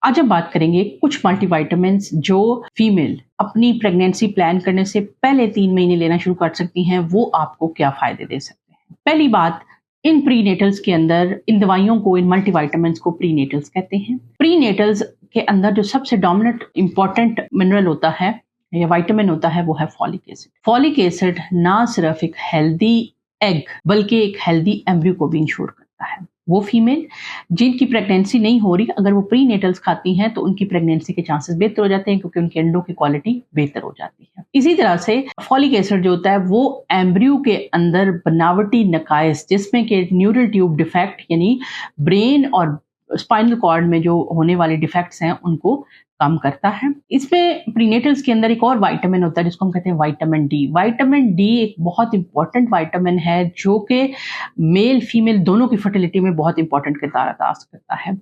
आज हम बात करेंगे कुछ मल्टीविटामिन्स जो फीमेल अपनी प्रेगनेंसी प्लान करने से पहले 3 महीने लेना शुरू कर सकती हैं, वो आपको क्या फायदे दे सकते हैं। पहली बात, इन प्रीनेटल्स के अंदर इन दवाइयों को, इन मल्टीविटामिन्स को प्रीनेटल्स कहते हैं। प्रीनेटल्स के अंदर जो सबसे डोमिनेंट इंपॉर्टेंट मिनरल होता है या विटामिन होता है वो है फॉलिक एसिड। फॉलिक एसिड ना सिर्फ एक हेल्दी एग बल्कि एक हेल्दी एम्ब्रियो को भी इंश्योर करता है। वो फीमेल जिनकी प्रेगनेंसी नहीं हो रही, अगर वो प्री नेटल्स खाती हैं तो उनकी प्रेगनेंसी के चांसेस बेहतर हो जाते हैं क्योंकि उनके अंडों की क्वालिटी बेहतर हो जाती है। इसी तरह से फॉलिक एसिड जो होता है वो एम्ब्रियो के अंदर बनावटी नकाइस, जिसमें के न्यूरल ट्यूब डिफेक्ट यानी ब्रेन और स्पाइनल कॉर्ड में जो होने वाले डिफेक्ट्स हैं उनको कम करता है। इसमें प्रीनेटल्स के अंदर एक और विटामिन होता है जिसको हम कहते हैं विटामिन डी। विटामिन डी एक बहुत इंपॉर्टेंट विटामिन है जो कि मेल फीमेल दोनों की फर्टिलिटी में बहुत इंपॉर्टेंट किरदार अदा करता है।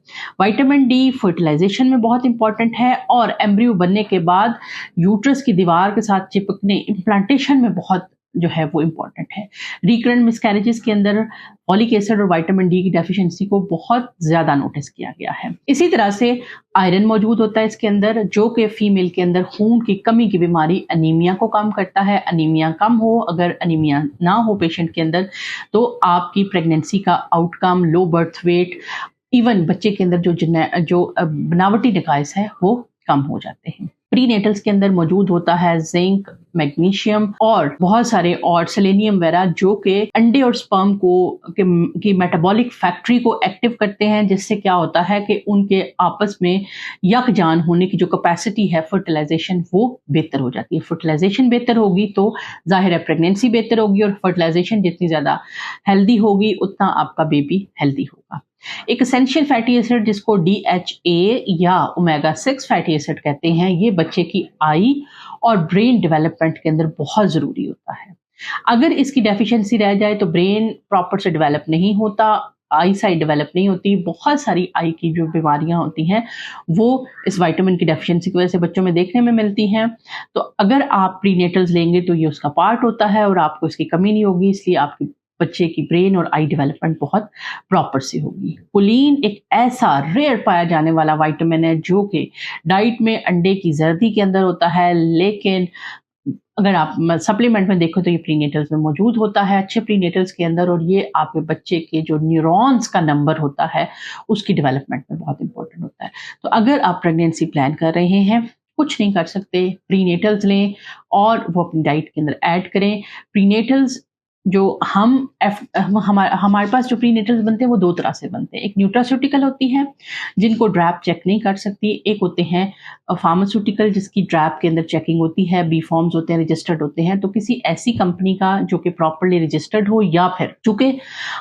विटामिन डी फर्टिलाइजेशन में बहुत इंपॉर्टेंट है और एम्ब्रियो बनने के बाद यूट्रस की दीवार के साथ चिपकने, इम्प्लांटेशन में बहुत जो है वो इम्पॉर्टेंट है। रिकरेंट मिसकैरेजेस के अंदर फॉलिक एसिड और विटामिन डी की डेफिशिएंसी को बहुत ज्यादा नोटिस किया गया है। इसी तरह से आयरन मौजूद होता है इसके अंदर, जो कि फीमेल के अंदर खून की कमी की बीमारी अनीमिया को कम करता है। अनीमिया कम हो, अगर अनीमिया ना हो पेशेंट के अंदर, तो आपकी प्रेगनेंसी का outcome, low birth weight, even बच्चे के अंदर जो बनावटी नकाइस है वो कम हो जाते हैं। प्रीनेटल्स के अंदर मौजूद होता है जिंक, मैग्नीशियम और बहुत सारे और सेलेनियम वगैरह जो कि अंडे और स्पर्म की मेटाबॉलिक फैक्ट्री को एक्टिव करते हैं, जिससे क्या होता है कि उनके आपस में यकजान होने की जो कैपेसिटी है फर्टिलाइजेशन वो बेहतर हो जाती है। फर्टिलाइजेशन बेहतर होगी तो जाहिर है प्रेगनेंसी बेहतर होगी, और फर्टिलाइजेशन जितनी ज्यादा हेल्दी होगी उतना आपका बेबी हेल्दी होगा। एक एसेंशियल फैटी एसिड जिसको DHA या ओमेगा 6 फैटी एसिड कहते हैं, ये बच्चे की आई और ब्रेन डेवलपमेंट के अंदर बहुत जरूरी होता है। अगर इसकी डेफिशिएंसी रह जाए तो ब्रेन प्रॉपर से डेवलप नहीं होता, आई साइड डेवलप नहीं होती, बहुत सारी आई की जो बीमारियां होती हैं वो इस विटामिन की डेफिशिएंसी की वजह से बच्चों में देखने में मिलती हैं। तो अगर आप प्रीनेटल्स लेंगे तो ये उसका पार्ट होता है और आपको इसकी कमी नहीं होगी, इसलिए आपकी बच्चे की ब्रेन और आई डेवलपमेंट बहुत प्रॉपर से होगी। कोलिन एक ऐसा रेयर पाया जाने वाला विटामिन है जो कि डाइट में अंडे की जर्दी के अंदर होता है, लेकिन अगर आप सप्लीमेंट में देखो तो ये प्रीनेटल्स में मौजूद होता है, अच्छे प्रीनेटल्स के अंदर, और ये आपके बच्चे के जो न्यूरॉन्स का नंबर होता है उसकी डेवलपमेंट में बहुत इंपॉर्टेंट होता है। तो अगर आप प्रेगनेंसी प्लान कर रहे हैं, कुछ नहीं कर सकते, प्रीनेटल्स लें और वो अपनी डाइट के अंदर ऐड करें। प्रीनेटल्स जो हमारे पास जो प्रीनेटल्स बनते हैं वो दो तरह से बनते हैं। एक न्यूट्रास्यूटिकल होती है जिनको ड्रैप चेक नहीं कर सकती, एक होते हैं फार्मास्यूटिकल जिसकी ड्रैप के अंदर चेकिंग होती है, बी फॉर्म्स होते हैं, रजिस्टर्ड होते हैं। तो किसी ऐसी कंपनी का जो कि प्रॉपरली रजिस्टर्ड हो, या फिर चूंकि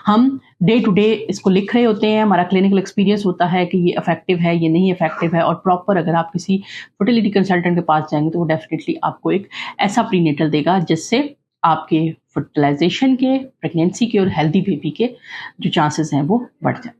हम डे टू डे इसको लिख रहे होते हैं, हमारा क्लिनिकल एक्सपीरियंस होता है कि ये इफेक्टिव है, ये नहीं इफेक्टिव है, और प्रॉपर अगर आप किसी फर्टिलिटी कंसल्टेंट के पास जाएंगे तो वो डेफिनेटली आपको एक ऐसा प्रीनेटल देगा जिससे आपके फर्टिलाइजेशन के, प्रेगनेंसी के और हेल्दी बेबी के जो चांसेस हैं वो बढ़ जाए।